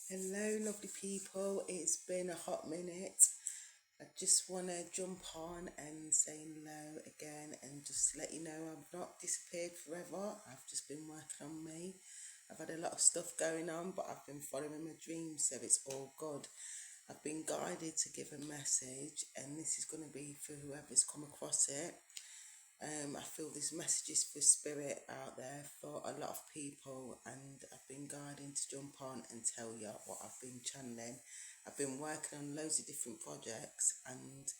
Hello, lovely people. It's been a hot minute. I just want to jump on and say hello again and just let you know I've not disappeared forever. I've just been working on me. I've had a lot of stuff going on, but I've been following my dreams, so it's all good. I've been guided to give a message, and this is going to be for whoever's come across it. I feel there's messages for spirit out there for a lot of people, and I've been guiding to jump on and tell you what I've been channeling. I've been working on loads of different projects, and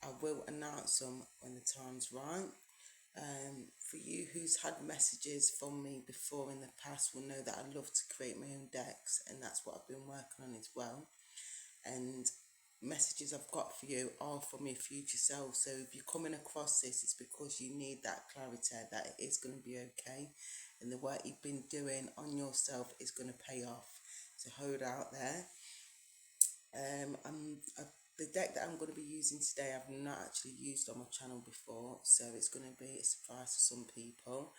I will announce them when the time's right. For you who's had messages from me before in the past will know that I love to create my own decks, and that's what I've been working on as well. And messages I've got for you are from your future self. So if you're coming across this, it's because you need that clarity that it is going to be okay, and the work you've been doing on yourself is going to pay off. So hold out there. The deck that I'm going to be using today, I've not actually used on my channel before, so it's going to be a surprise to some people.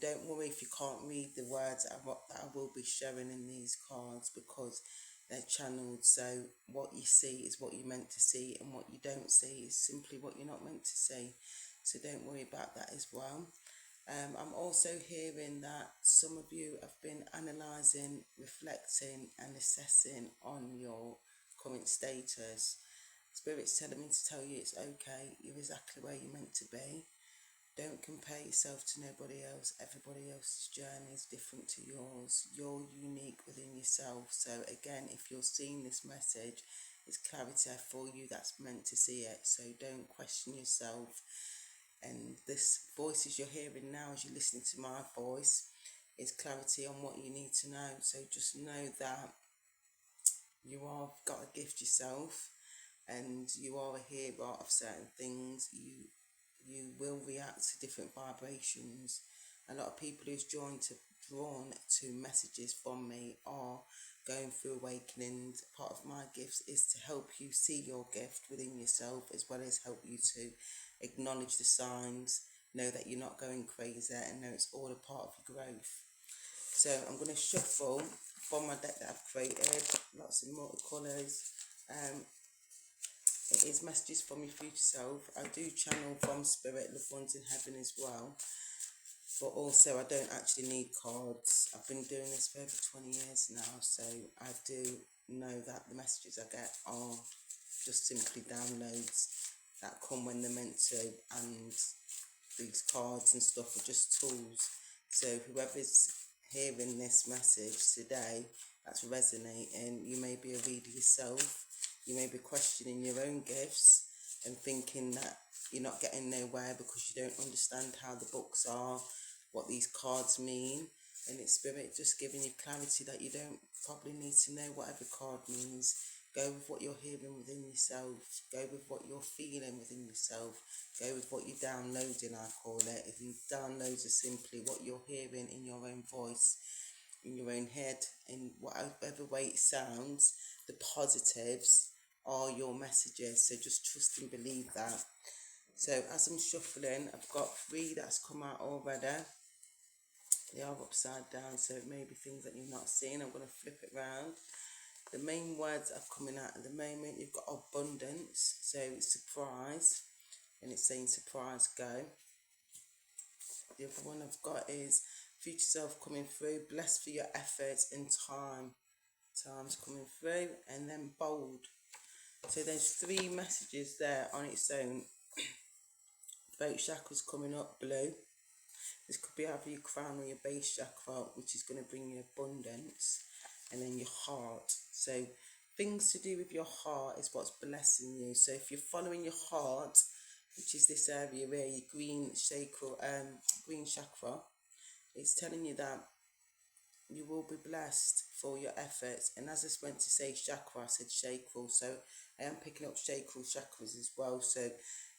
Don't worry if you can't read the words that I will be showing in these cards, because they're channeled. So what you see is what you're meant to see, and what you don't see is simply what you're not meant to see. So don't worry about that as well. I'm also hearing that some of you have been analysing, reflecting and assessing on your current status. Spirit's telling me to tell you it's okay, you're exactly where you're meant to be. Don't compare yourself to nobody else. Everybody else's journey is different to yours. You're unique within yourself. So again, if you're seeing this message, it's clarity for you that's meant to see it. So don't question yourself. And this voices you're hearing now as you're listening to my voice is clarity on what you need to know. So just know that you have got a gift yourself, and you are a hero of certain things. You will react to different vibrations. A lot of people who's drawn to messages from me are going through awakenings. Part of my gifts is to help you see your gift within yourself, as well as help you to acknowledge the signs, know that you're not going crazy, and know it's all a part of your growth. So I'm going to shuffle from my deck that I've created, lots of multicolours. It is messages from your future self. I do channel from spirit, loved ones in heaven as well, but also I don't actually need cards. I've been doing this for over 20 years now, so I do know that the messages I get are just simply downloads that come when they're meant to, and these cards and stuff are just tools. So whoever's hearing this message today that's resonating, you may be a reader yourself. You may be questioning your own gifts and thinking that you're not getting nowhere because you don't understand how the books are, what these cards mean. And it's spirit just giving you clarity that you don't probably need to know whatever card means. Go with what you're hearing within yourself. Go with what you're feeling within yourself. Go with what you're downloading, I call it. And downloads are simply what you're hearing in your own voice, in your own head, in whatever way it sounds. The positives are your messages, so just trust and believe that. So as I'm shuffling, I've got 3 that's come out already. They are upside down, so it may be things that you're not seeing. I'm going to flip it round. The main words that are coming out at the moment, you've got abundance, so surprise, and it's saying surprise, go. The other one I've got is future self coming through, blessed for your efforts and time's coming through, and then bold. So there's 3 messages there on its own. Throat chakra's coming up, blue. This could be either your crown or your base chakra, which is going to bring you abundance. And then your heart. So things to do with your heart is what's blessing you. So if you're following your heart, which is this area where your green chakra, it's telling you that you will be blessed for your efforts. And as I went to say chakra, I said chakral. So I am picking up chakral chakras as well. So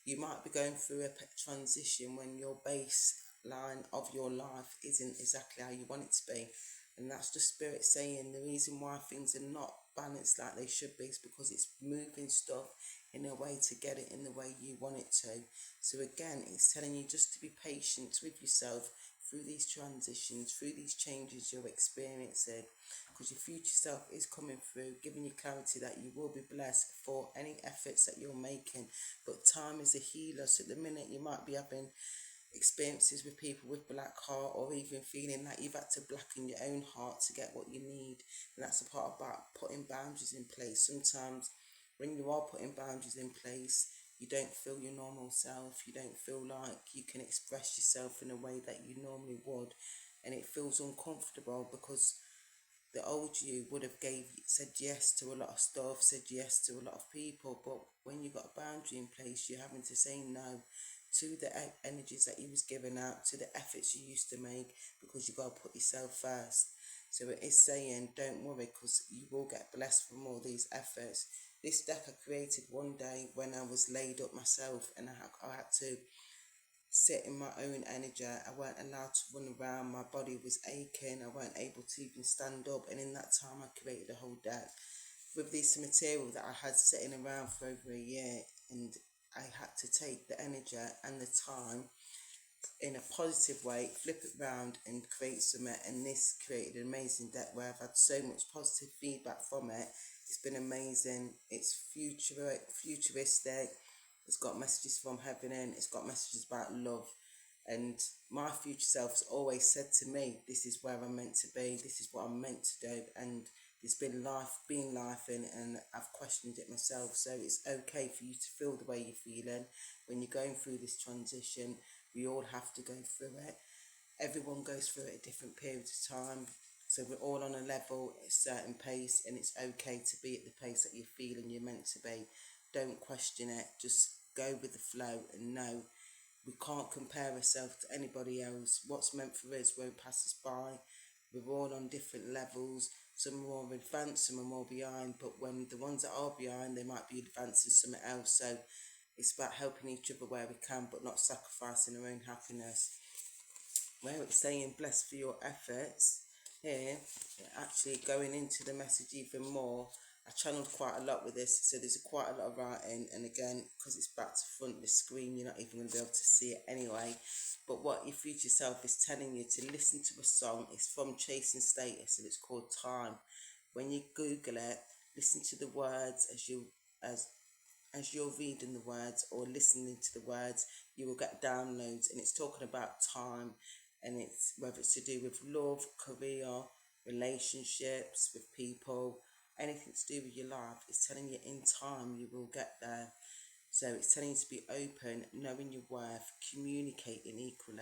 you might be going through a transition when your baseline of your life isn't exactly how you want it to be. And that's just spirit saying the reason why things are not balanced like they should be is because it's moving stuff in a way to get it in the way you want it to. So again, it's telling you just to be patient with yourself. through these transitions, through these changes you're experiencing, because your future self is coming through, giving you clarity that you will be blessed for any efforts that you're making. But time is a healer, so at the minute you might be having experiences with people with black heart, or even feeling like you've had to blacken your own heart to get what you need. And that's the part about putting boundaries in place. Sometimes when you are putting boundaries in place, you don't feel your normal self, you don't feel like you can express yourself in a way that you normally would, and it feels uncomfortable because the old you would have said yes to a lot of stuff, said yes to a lot of people, but when you got a boundary in place, you're having to say no to the energies that you was giving out, to the efforts you used to make, because you got to put yourself first. So it is saying, don't worry, because you will get blessed from all these efforts. This deck I created one day when I was laid up myself, and I had to sit in my own energy. I weren't allowed to run around. My body was aching. I weren't able to even stand up. And in that time, I created a whole deck with this material that I had sitting around for over a year. And I had to take the energy and the time in a positive way, flip it round and create something. And this created an amazing deck where I've had so much positive feedback from it. It's been amazing. It's futuristic. It's got messages from heaven in. It's got messages about love. And my future self's always said to me, this is where I'm meant to be. This is what I'm meant to do. And it's been life in, and I've questioned it myself. So it's okay for you to feel the way you're feeling when you're going through this transition. We all have to go through it. Everyone goes through it at different periods of time. So we're all on a level, at a certain pace, and it's okay to be at the pace that you're feeling you're meant to be. Don't question it. Just go with the flow and know we can't compare ourselves to anybody else. What's meant for us won't pass us by. We're all on different levels. Some are more advanced, some are more behind. But when the ones that are behind, they might be advancing something else. So it's about helping each other where we can, but not sacrificing our own happiness. Where it's saying blessed for your efforts, here, actually going into the message even more. I channeled quite a lot with this, so there's quite a lot of writing, and again, because it's back to front of the screen, you're not even going to be able to see it anyway. But what your future self is telling you to listen to a song. It's from Chasing Status, and it's called Time. When you Google it, listen to the words as you're reading the words or listening to the words, you will get downloads, and it's talking about time, and it's whether it's to do with love, career, relationships with people, anything to do with your life. It's telling you in time you will get there. So it's telling you to be open, knowing your worth, communicating equally,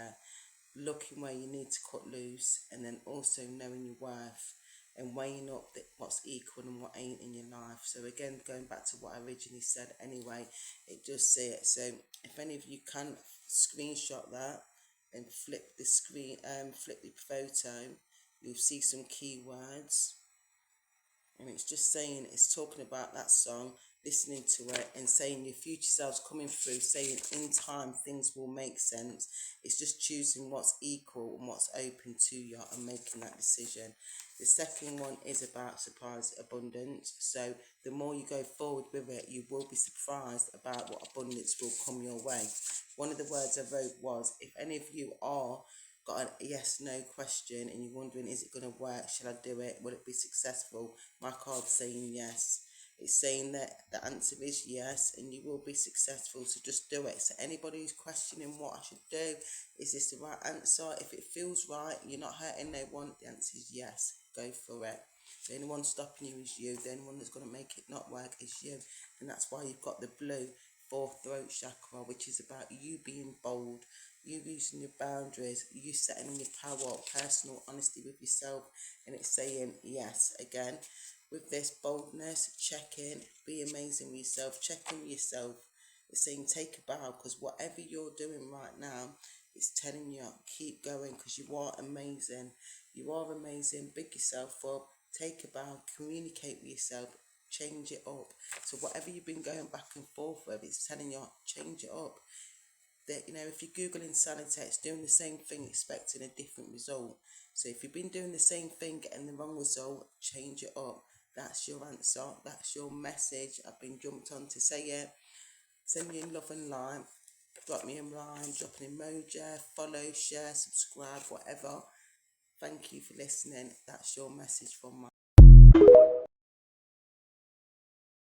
looking where you need to cut loose, and then also knowing your worth and weighing up what's equal and what ain't in your life. So again, going back to what I originally said anyway, it does say it. So if any of you can screenshot that and flip the screen, flip the photo, you'll see some keywords, and it's just saying, it's talking about that song, listening to it and saying your future self's coming through, saying in time things will make sense. It's just choosing what's equal and what's open to you and making that decision. The second one is about surprise abundance. So the more you go forward with it, you will be surprised about what abundance will come your way. One of the words I wrote was, if any of you are got a yes no question and you're wondering, is it going to work, shall I do it, will it be successful, my card's saying yes. It's saying that the answer is yes, and you will be successful, so just do it. So anybody who's questioning what I should do, is this the right answer, if it feels right, you're not hurting no one, the answer is yes, go for it. The only one stopping you is you. The only one that's going to make it not work is you. And that's why you've got the blue fourth throat chakra, which is about you being bold, you using your boundaries, you setting your power, personal honesty with yourself. And it's saying yes again. With this boldness, check in, be amazing with yourself, check in with yourself. It's saying take a bow, because whatever you're doing right now, it's telling you keep going, because you are amazing. You are amazing. Big yourself up, take a bow, communicate with yourself, change it up. So whatever you've been going back and forth with, it's telling you change it up. That, you know, if you're Googling insanity, it's doing the same thing, expecting a different result. So if you've been doing the same thing, getting the wrong result, change it up. That's your answer. That's your message. I've been jumped on to say it. Send you in love and light. drop me a line, drop an emoji, follow, share, subscribe, whatever. Thank you for listening. That's your message from my